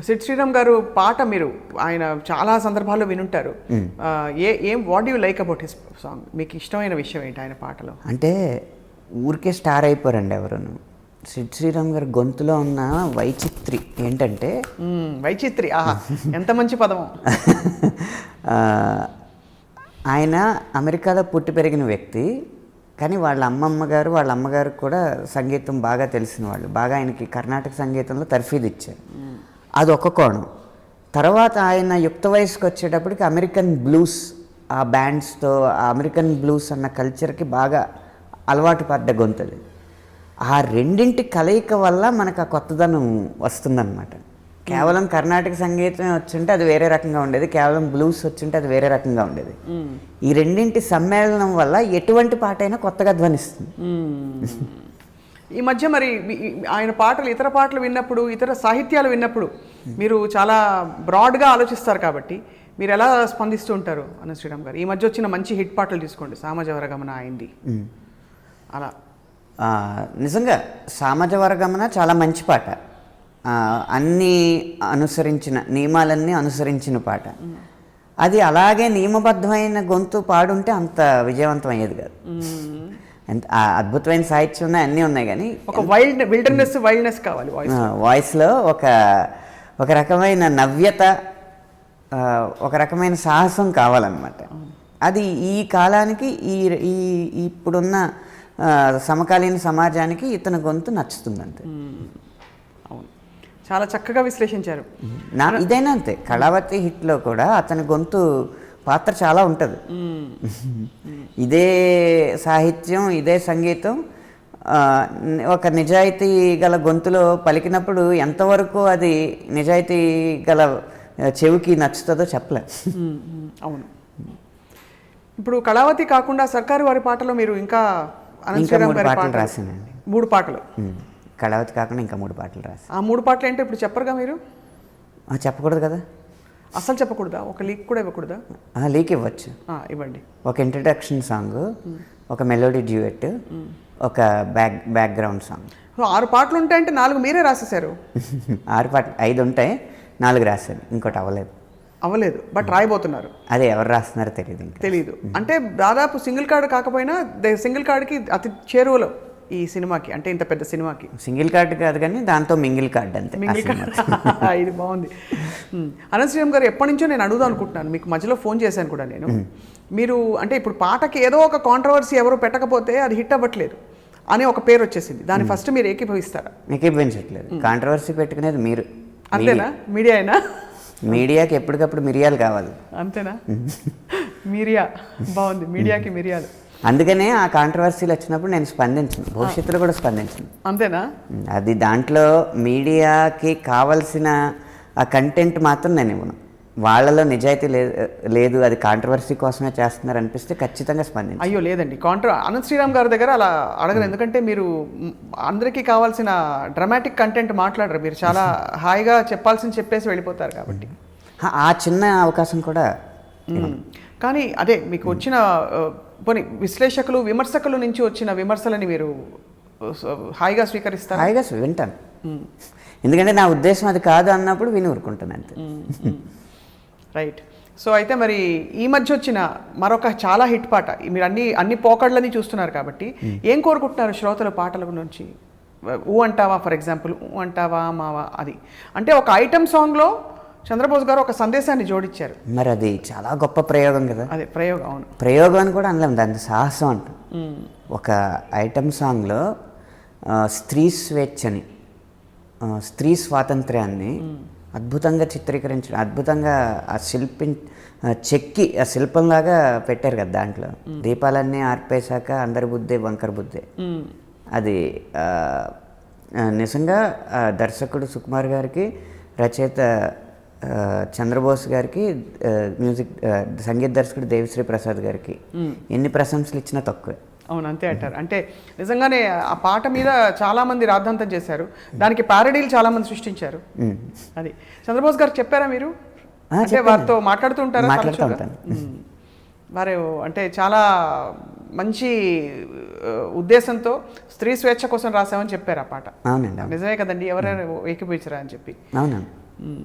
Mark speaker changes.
Speaker 1: సిద్ శ్రీరామ్ గారు పాట మీరు ఆయన చాలా సందర్భాల్లో వినుంటారు. What you like about his song? మీకు ఇష్టమైన విషయం ఏంటి ఆయన పాటలో?
Speaker 2: అంటే ఊరికే స్టార్ అయిపోరండి ఎవరును. సిద్ శ్రీరామ్ గారి గొంతులో ఉన్న వైచిత్రి ఏంటంటే,
Speaker 1: వైచిత్రి, ఆహా ఎంత మంచి పదం.
Speaker 2: ఆయన అమెరికాలో పుట్టి పెరిగిన వ్యక్తి, కానీ వాళ్ళ అమ్మగారు కూడా సంగీతం బాగా తెలిసిన వాళ్ళు, బాగా ఆయనకి కర్ణాటక సంగీతంలో తర్ఫీదు ఇచ్చారు. అది ఒక కోణం. తర్వాత ఆయన యుక్త వయసుకు వచ్చేటప్పటికి అమెరికన్ బ్లూస్, ఆ బ్యాండ్స్తో ఆ అమెరికన్ బ్లూస్ అన్న కల్చర్కి బాగా అలవాటు పడ్డ గొంతుది. ఆ రెండింటి కలయిక వల్ల మనకు ఆ కొత్తదనం వస్తుందన్నమాట. కేవలం కర్ణాటక సంగీతం వచ్చుంటే అది వేరే రకంగా ఉండేది, కేవలం బ్లూస్ వచ్చుంటే అది వేరే రకంగా ఉండేది. ఈ రెండింటి సమ్మేళనం వల్ల ఎటువంటి పాట అయినా కొత్తగా ధ్వనిస్తుంది.
Speaker 1: ఈ మధ్య మరి ఆయన పాటలు, ఇతర పాటలు విన్నప్పుడు, ఇతర సాహిత్యాలు విన్నప్పుడు మీరు చాలా బ్రాడ్గా ఆలోచిస్తారు కాబట్టి మీరు ఎలా స్పందిస్తూ ఉంటారు అనంత్ శ్రీరామ్ గారు? ఈ మధ్య వచ్చిన మంచి హిట్ పాటలు తీసుకోండి, సామజవరగమన అయింది అలా.
Speaker 2: నిజంగా సామజవరగమన చాలా మంచి పాట, అన్నీ అనుసరించిన నియమాలన్నీ అనుసరించిన పాట. అది అలాగే నియమబద్ధమైన గొంతు పాడుంటే అంత విజయవంతం అయ్యేది కాదు. అద్భుతమైన సాహిత్యం ఉన్నాయి, అన్నీ ఉన్నాయి, కానీ
Speaker 1: ఒక వైల్డ్నెస్ కావాలి
Speaker 2: వాయిస్లో. ఒక రకమైన నవ్యత, ఒక రకమైన సాహసం కావాలన్నమాట. అది ఈ కాలానికి, ఇప్పుడున్న సమకాలీన సమాజానికి ఇతని గొంతు నచ్చుతుందంతే.
Speaker 1: అవును, చాలా చక్కగా విశ్లేషించారు.
Speaker 2: ఇదైనా అంతే, కళావతి హిట్లో కూడా అతని గొంతు పాత్ర చాలా ఉంటుంది. ఇదే సాహిత్యం, ఇదే సంగీతం ఒక నిజాయితీ గల గొంతులో పలికినప్పుడు ఎంతవరకు అది నిజాయితీ గల చెవికి నచ్చుతుందో చెప్పలే.
Speaker 1: అవును. ఇప్పుడు కళావతి కాకుండా సర్కారు వారి పాటలో మీరు ఇంకా
Speaker 2: పాటలు రాశానండి.
Speaker 1: 3 పాటలు.
Speaker 2: కళావతి కాకుండా ఇంకా 3 పాటలు రాశాను.
Speaker 1: ఆ 3 పాటలు ఏంటో ఇప్పుడు చెప్పరుగా మీరు?
Speaker 2: చెప్పకూడదు కదా.
Speaker 1: అసలు చెప్పకూడదా? ఒక లీక్ కూడా ఇవ్వకూడదా?
Speaker 2: లీక్ ఇవ్వచ్చు.
Speaker 1: ఇవ్వండి.
Speaker 2: ఒక ఇంట్రడక్షన్ సాంగ్, ఒక మెలోడీ డ్యూయట్, ఒక బ్యాక్గ్రౌండ్ సాంగ్.
Speaker 1: 6 పాటలు ఉంటాయంటే 4 మీరే రాసేసారు.
Speaker 2: 6 పాటలు 5 ఉంటాయి, 4 రాశాను, ఇంకోటి అవ్వలేదు. బట్ రాయబోతున్నారు. అదే ఎవరు రాస్తున్నారో తెలియదు.
Speaker 1: అంటే దాదాపు సింగిల్ కార్డ్ కాకపోయినా సింగిల్ కార్డ్కి అతి చేరువలో ఈ సినిమాకి, అంటే ఇంత పెద్ద సినిమాకి.
Speaker 2: సింగిల్ కార్డ్ కాదు కానీ దాంతో మింగిల్ కార్డ్ అంతే.
Speaker 1: ఇది బాగుంది. అనంత్ శ్రీరామ్ గారు, ఎప్పటి నుంచో నేను అడుగుదాం అనుకుంటున్నాను, మీకు మధ్యలో ఫోన్ చేశాను కూడా నేను. మీరు అంటే ఇప్పుడు పాటకి ఏదో ఒక కాంట్రవర్సీ ఎవరు పెట్టకపోతే అది హిట్ అవ్వట్లేదు అనే ఒక పేరు వచ్చేసింది. దాన్ని ఫస్ట్ మీరు ఏకీభవిస్తారా?
Speaker 2: ఏకీభవించట్లేదు. కాంట్రవర్సీ పెట్టుకునేది మీరు.
Speaker 1: అంతేనా? మీడియా అయినా?
Speaker 2: మీడియాకి ఎప్పటికప్పుడు మిరియాలు కావాలి.
Speaker 1: అంతేనా? మీరియా బాగుంది, మీడియాకి మిరియాలు.
Speaker 2: అందుకనే ఆ కాంట్రవర్సీలు వచ్చినప్పుడు నేను స్పందించను, భవిష్యత్తులో కూడా స్పందించను.
Speaker 1: అంతేనా?
Speaker 2: అది దాంట్లో మీడియాకి కావలసిన ఆ కంటెంట్ మాత్రం నేను ఇవ్వను. వాళ్ళలో నిజాయితీ లేదు, అది కాంట్రవర్సీ కోసమే చేస్తున్నారు అనిపిస్తే ఖచ్చితంగా స్పందించు.
Speaker 1: అయ్యో లేదండి, అనంత్ శ్రీరామ్ గారి దగ్గర అలా అడగరు. ఎందుకంటే మీరు అందరికీ కావాల్సిన డ్రామాటిక్ కంటెంట్ మాట్లాడరు, మీరు చాలా హాయిగా చెప్పాల్సింది చెప్పేసి వెళ్ళిపోతారు కాబట్టి
Speaker 2: ఆ చిన్న అవకాశం కూడా.
Speaker 1: కానీ అదే మీకు వచ్చిన పోనీ విశ్లేషకులు, విమర్శకుల నుంచి వచ్చిన విమర్శలని మీరు హాయిగా స్వీకరిస్తారు?
Speaker 2: హాయిగా వింటాను, ఎందుకంటే నా ఉద్దేశం అది కాదు అన్నప్పుడు విని ఊరుకుంటాను అంతే.
Speaker 1: రైట్. సో అయితే మరి ఈ మధ్య వచ్చిన మరొక చాలా హిట్ పాట, మీరు అన్ని పోకడ్లని చూస్తున్నారు కాబట్టి ఏం కోరుకుంటున్నారు శ్రోతలు పాటల నుంచి? ఊ అంటావా, ఫర్ ఎగ్జాంపుల్, ఊ అంటావా మావా, అది అంటే ఒక ఐటమ్ సాంగ్లో చంద్రబోస్ గారు ఒక సందేశాన్ని జోడించారు.
Speaker 2: మరి అది చాలా గొప్ప ప్రయోగం కదా.
Speaker 1: అదే ప్రయోగం. అవును,
Speaker 2: ప్రయోగం అని కూడా అనలేము, దాన్ని సాహసం అంట. ఒక ఐటమ్ సాంగ్లో స్త్రీ స్వేచ్ఛని, స్త్రీ స్వాతంత్ర్యాన్ని అద్భుతంగా చిత్రీకరించడం, అద్భుతంగా ఆ చెక్కి ఆ శిల్పంలాగా పెట్టారు కదా. దాంట్లో దీపాలన్నీ ఆర్పేశాక అందరి బుద్ధే వంకర బుద్ధే. అది నిజంగా దర్శకుడు సుకుమార్ గారికి, రచయిత చంద్రబోస్ గారికి, సంగీత దర్శకుడు దేవిశ్రీ ప్రసాద్ గారికి ఎన్ని ప్రశంసలు ఇచ్చినా తక్కువే.
Speaker 1: అవును, అంతే అంటారు. అంటే నిజంగానే ఆ పాట మీద చాలా మంది రాద్ధాంతం చేశారు, దానికి ప్యారడీలు చాలా మంది సృష్టించారు. అది చంద్రబోస్ గారు చెప్పారా మీరు? అంటే వారితో మాట్లాడుతూ ఉంటారా? వారు అంటే చాలా మంచి ఉద్దేశంతో స్త్రీ స్వేచ్ఛ కోసం రాసామని చెప్పారు ఆ పాట.
Speaker 2: అవునండి,
Speaker 1: నిజమే కదండి, ఎవరైనా ఏకీభవించరా అని చెప్పి.
Speaker 2: అవునండి.